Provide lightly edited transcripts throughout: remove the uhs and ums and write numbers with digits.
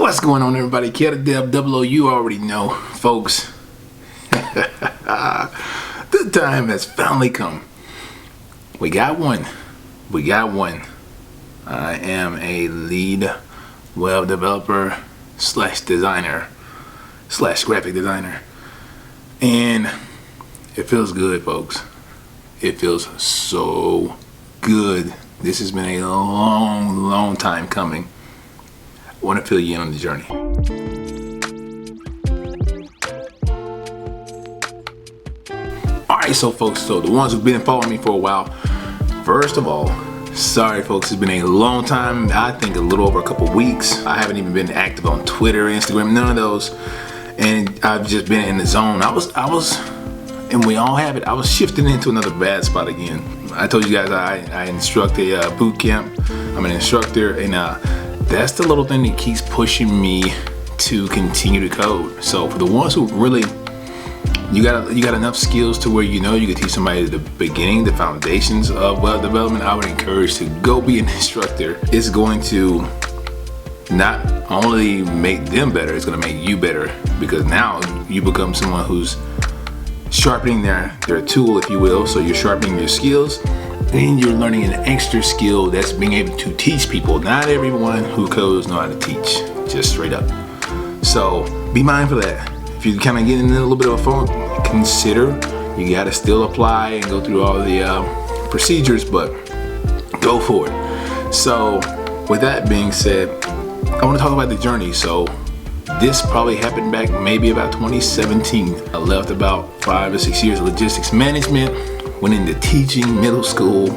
What's going on, everybody? Keta Dev Double O, you already know, folks. The time has finally come. We got one. I am a lead web developer / designer / graphic designer. And it feels good, folks. It feels so good. This has been a long time coming. I want to fill you in on the journey. Alright, so folks, the ones who've been following me for a while, first of all, sorry folks, it's been a long time. I think a little over a couple weeks. I haven't even been active on Twitter, Instagram, none of those. And I've just been in the zone. I was, and we all have it, I was shifting into another bad spot again. I told you guys I instruct a boot camp. I'm an instructor, and that's the little thing that keeps pushing me to continue to code. So for the ones who really, you got enough skills to where you can teach somebody the beginning, the foundations of web development, I would encourage to go be an instructor. It's going to not only make them better, it's going to make you better, because now you become someone who's sharpening their tool, if you will. So you're sharpening your skills, and you're learning an extra skill that's being able to teach people. Not everyone who codes know how to teach, just straight up. So be mindful of that. If you kind of get in a little bit of a funk, consider you got to still apply and go through all the procedures, but go for it. So with that being said, I want to talk about the journey. So this probably happened back maybe about 2017. I left about 5 or 6 years of logistics management, went into teaching middle school,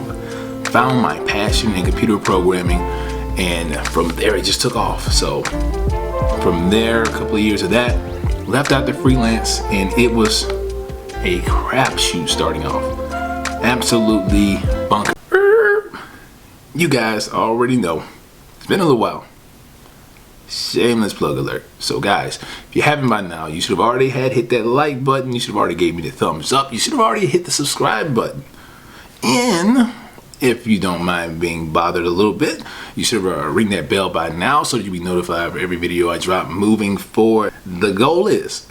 found my passion in computer programming, and from there it just took off. So from there, a couple of years of that, left out to freelance, and it was a crapshoot starting off. Absolutely bunker. You guys already know. It's been a little while. Shameless plug alert. So guys, if you haven't by now, you should have already hit that like button. You should have already gave me the thumbs up. You should have already hit the subscribe button. And if you don't mind being bothered a little bit, you should ring that bell by now so that you'll be notified of every video I drop moving forward. The goal is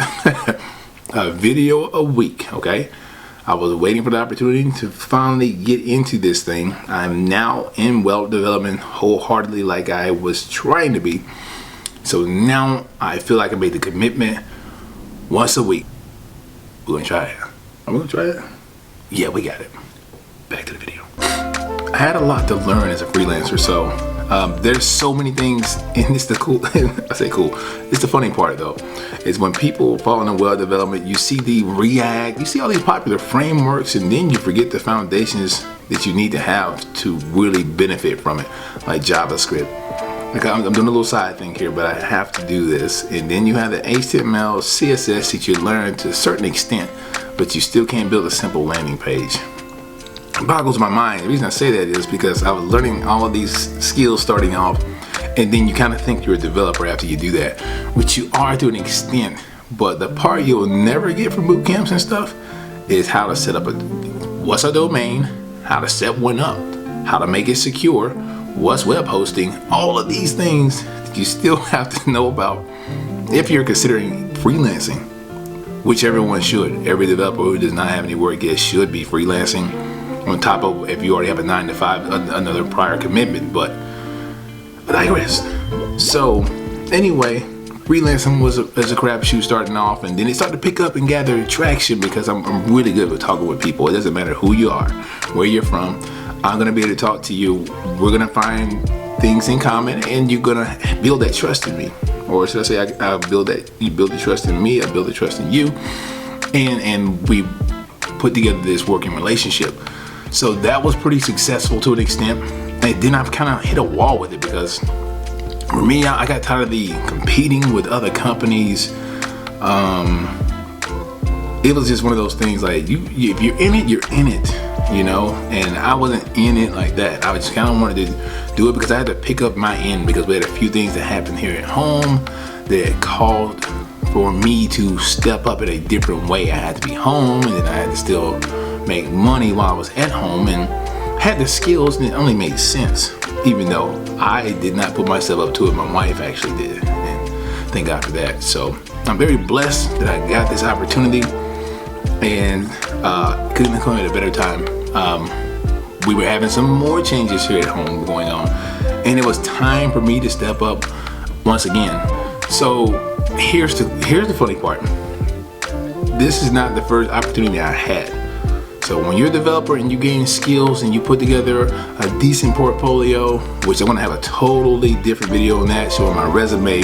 a video a week, okay? I was waiting for the opportunity to finally get into this thing. I'm now in web development wholeheartedly, like I was trying to be. So now I feel like I made the commitment once a week. We're gonna try it. Are we gonna try it? Yeah, we got it. Back to the video. I had a lot to learn as a freelancer, so there's so many things, and it's the cool, I say cool, it's the funny part though, is when people fall into web development, you see the React, you see all these popular frameworks, and then you forget the foundations that you need to have to really benefit from it, like JavaScript. Like I'm doing a little side thing here, but I have to do this. And then you have the HTML, CSS that you learn to a certain extent, but you still can't build a simple landing page. It boggles my mind. The reason I say that is because I was learning all of these skills starting off, and then you kind of think you're a developer after you do that, which you are to an extent. But the part you'll never get from boot camps and stuff is how to set up what's a domain, how to set one up, how to make it secure, what's web hosting, all of these things that you still have to know about if you're considering freelancing, which everyone should. Every developer who does not have any work yet should be freelancing, on top of if you already have a 9 to 5, another prior commitment, but I digress. So anyway, freelancing was a crapshoot starting off, and then it started to pick up and gather traction because I'm really good with talking with people. It doesn't matter who you are, where you're from. I'm gonna be able to talk to you. We're gonna find things in common, and you're gonna build that trust in me. Or should I say, I build that, you build the trust in me, I build the trust in you, and we put together this working relationship. So that was pretty successful to an extent. And then I've kind of hit a wall with it because for me, I got tired of the competing with other companies. It was just one of those things like, if you're in it, you're in it. And I wasn't in it like that. I just kind of wanted to do it because I had to pick up my end, because we had a few things that happened here at home that called for me to step up in a different way. I had to be home, and then I had to still make money while I was at home, and had the skills, and it only made sense, even though I did not put myself up to it. My wife actually did, and thank God for that. So I'm very blessed that I got this opportunity, and couldn't have come at a better time. We were having some more changes here at home going on, and it was time for me to step up once again. So here's the funny part. This is not the first opportunity I had. So when you're a developer and you gain skills and you put together a decent portfolio, which I'm gonna have a totally different video on that, showing my resume,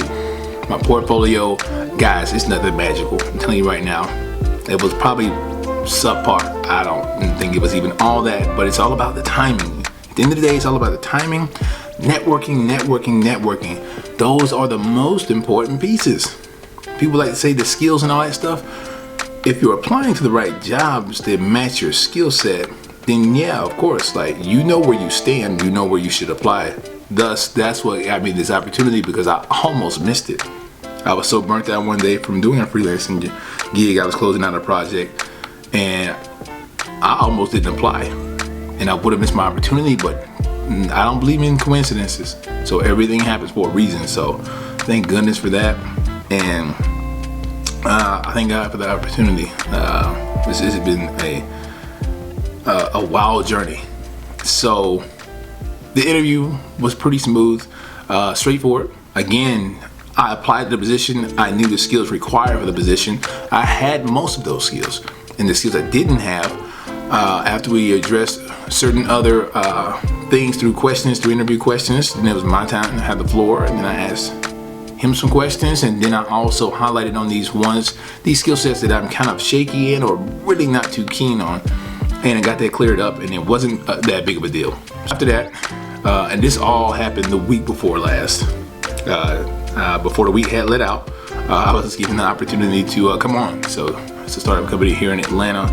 my portfolio, guys, it's nothing magical. I'm telling you right now, it was probably subpar. I don't think it was even all that, but it's all about the timing. At the end of the day, it's all about the timing, networking. Those are the most important pieces. People like to say the skills and all that stuff. If you're applying to the right jobs that match your skill set, then yeah, of course, like, you know where you stand, you know where you should apply. Thus, that's what got me this opportunity, because I almost missed it. I was so burnt out one day from doing a freelancing gig. I was closing out a project, and I almost didn't apply, and I would have missed my opportunity. But I don't believe in coincidences, so everything happens for a reason. So thank goodness for that, and I thank God for the opportunity. This has been a wild journey. So the interview was pretty smooth, straightforward. Again, I applied to the position. I knew the skills required for the position. I had most of those skills, and the skills I didn't have, after we addressed certain other things through interview questions, then it was my time to have the floor, and then I asked him some questions, and then I also highlighted on these skill sets that I'm kind of shaky in or really not too keen on, and I got that cleared up, and it wasn't that big of a deal. After that, and this all happened the week before last, before the week had let out, I was given the opportunity to come on. So it's a startup company here in Atlanta,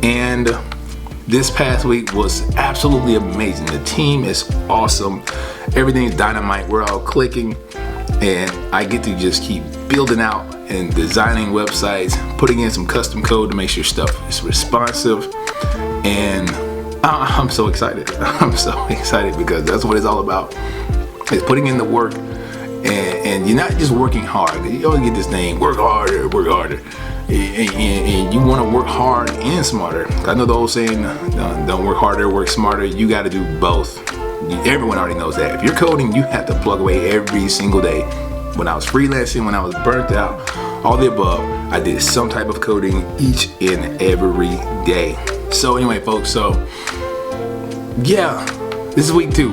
and this past week was absolutely amazing. The team is awesome. Everything's dynamite. We're all clicking. And I get to just keep building out and designing websites, putting in some custom code to make sure stuff is responsive. And I'm so excited. I'm so excited, because that's what it's all about. It's putting in the work, and you're not just working hard. You always get this name, work harder. And you want to work hard and smarter. I know the old saying, don't work harder, work smarter. You got to do both. Everyone already knows that. If you're coding, you have to plug away every single day. When I was freelancing, when I was burnt out, all the above, I did some type of coding each and every day. So anyway, folks, so yeah, this is week 2.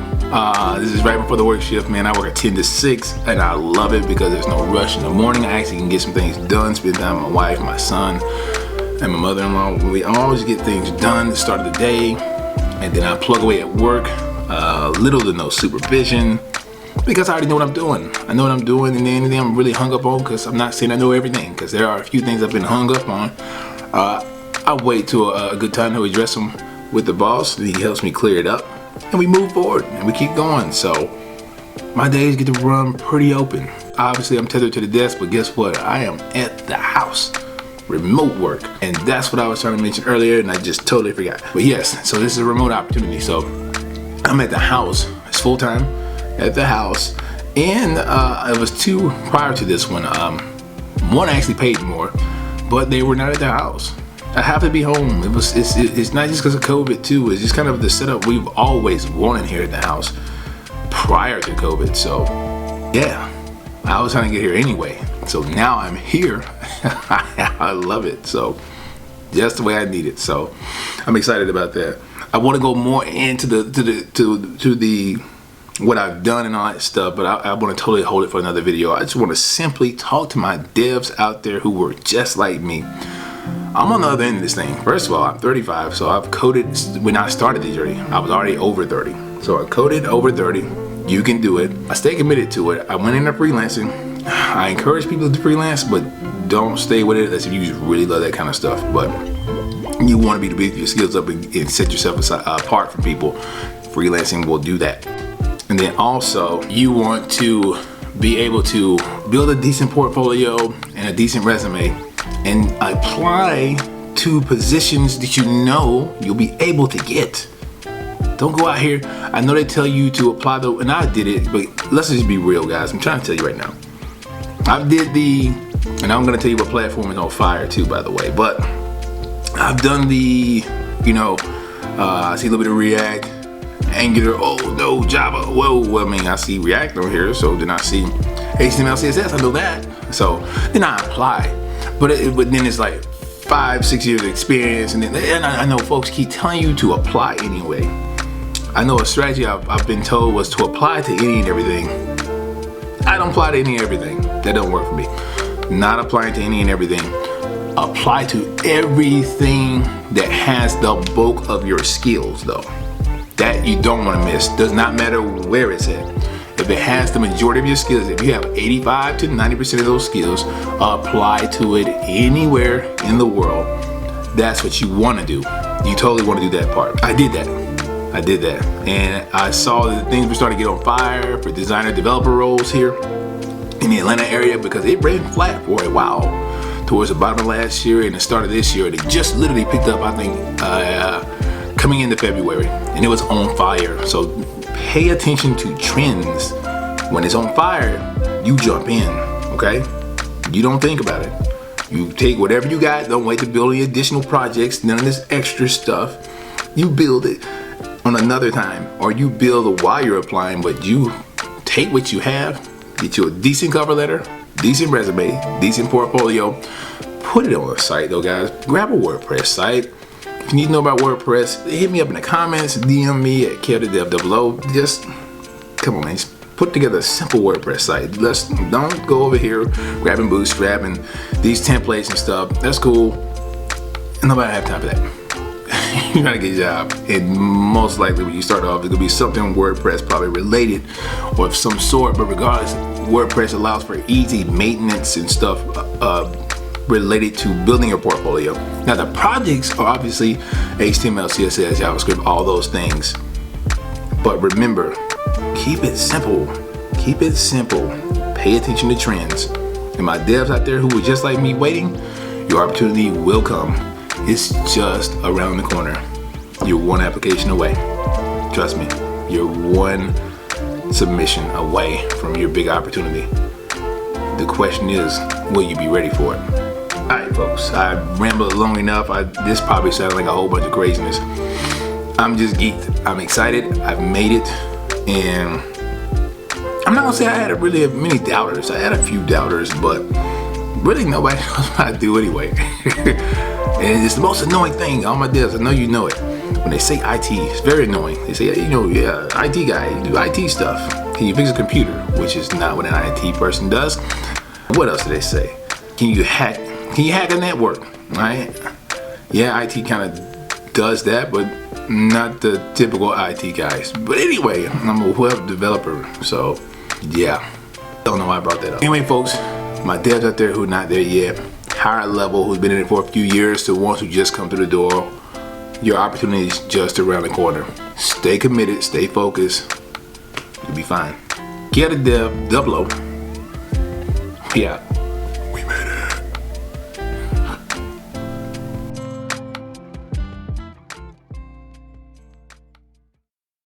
This is right before the work shift, man. I work at 10 to 6, and I love it because there's no rush in the morning. I actually can get some things done, spend time with my wife, my son, and my mother-in-law. We always get things done at the start of the day, and then I plug away at work. Little to no supervision, because I already know what I'm doing. I know what I'm doing, and anything I'm really hung up on, because I'm not saying I know everything, because there are a few things I've been hung up on. I wait till a good time to address them with the boss, and he helps me clear it up, and we move forward, and we keep going. So my days get to run pretty open. Obviously, I'm tethered to the desk, but guess what? I am at the house. Remote work, and that's what I was trying to mention earlier, and I just totally forgot. But yes, so this is a remote opportunity. So I'm at the house. It's full time at the house, and it was 2 prior to this one. One actually paid more, but they were not at the house. I have to be home. It's not just because of COVID too. It's just kind of the setup we've always wanted here at the house prior to COVID. So yeah, I was trying to get here anyway. So now I'm here. I love it. So just the way I need it. So I'm excited about that. I want to go more into the what I've done and all that stuff, but I want to totally hold it for another video. I just want to simply talk to my devs out there who were just like me. I'm on the other end of this thing. First of all, I'm 35, so I've coded when I started the journey. I was already over 30. So I coded over 30. You can do it. I stay committed to it. I went into freelancing. I encourage people to freelance, but don't stay with it unless you just really love that kind of stuff. But you want to be build your skills up and set yourself apart from people. Freelancing will do that. And then also, you want to be able to build a decent portfolio and a decent resume and apply to positions that you know you'll be able to get. Don't go out here. I know they tell you to apply and I did it, but let's just be real, guys. I'm trying to tell you right now. I did the, and I'm gonna tell you what platform is on fire too, by the way, but I've done the, I see a little bit of React, Angular, oh no, Java, whoa, I mean, I see React on here, so then I see HTML, CSS, I know that. So then I apply, but then it's like 5-6 years of experience, and I know folks keep telling you to apply anyway. I know a strategy I've been told was to apply to any and everything. I don't apply to any and everything. That don't work for me. Not applying to any and everything. Apply to everything that has the bulk of your skills though. That you don't want to miss. Does not matter where it's at. If it has the majority of your skills, if you have 85 to 90% of those skills, apply to it anywhere in the world. That's what you want to do. You totally want to do that part. I did that. And I saw that things were starting to get on fire for designer developer roles here in the Atlanta area because it ran flat for a while towards the bottom of last year and the start of this year. It just literally picked up, I think, coming into February, and it was on fire. So pay attention to trends. When it's on fire, you jump in, okay? You don't think about it. You take whatever you got, don't wait to build any additional projects, none of this extra stuff. You build it on another time, or you build it while you're applying, but you take what you have, get you a decent cover letter, decent resume, decent portfolio, put it on a site though, guys. Grab a WordPress site. If you need to know about WordPress, hit me up in the comments, DM me at KevTheDev00. Just, come on man, just put together a simple WordPress site. Don't go over here grabbing Bootstrap and these templates and stuff. That's cool. Nobody have time for that. You gotta get a job, and most likely when you start off, it's gonna be something WordPress probably related or of some sort. But regardless, WordPress allows for easy maintenance and stuff related to building your portfolio. Now the projects are obviously HTML, CSS, JavaScript, all those things. But remember, keep it simple. Keep it simple. Pay attention to trends. And my devs out there who are just like me waiting, your opportunity will come. It's just around the corner. You're one application away. Trust me, you're one submission away from your big opportunity. The question is, will you be ready for it? Alright folks, I rambled long enough. This probably sounded like a whole bunch of craziness. I'm just geeked. I'm excited. I've made it. And I'm not gonna say I had really many doubters. I had a few doubters, but really nobody knows what I do anyway. And it's the most annoying thing. All my devs, I know you know it. When they say IT, it's very annoying. They say, yeah, IT guy, you do IT stuff. Can you fix a computer? Which is not what an IT person does. What else do they say? Can you hack a network? Right? Yeah, IT kind of does that, but not the typical IT guys. But anyway, I'm a web developer, so yeah. Don't know why I brought that up. Anyway, folks, my devs out there who are not there yet, higher level, who's been in it for a few years, to ones who just come through the door, your opportunity is just around the corner. Stay committed, stay focused, you'll be fine. KevTheDev00. Yeah.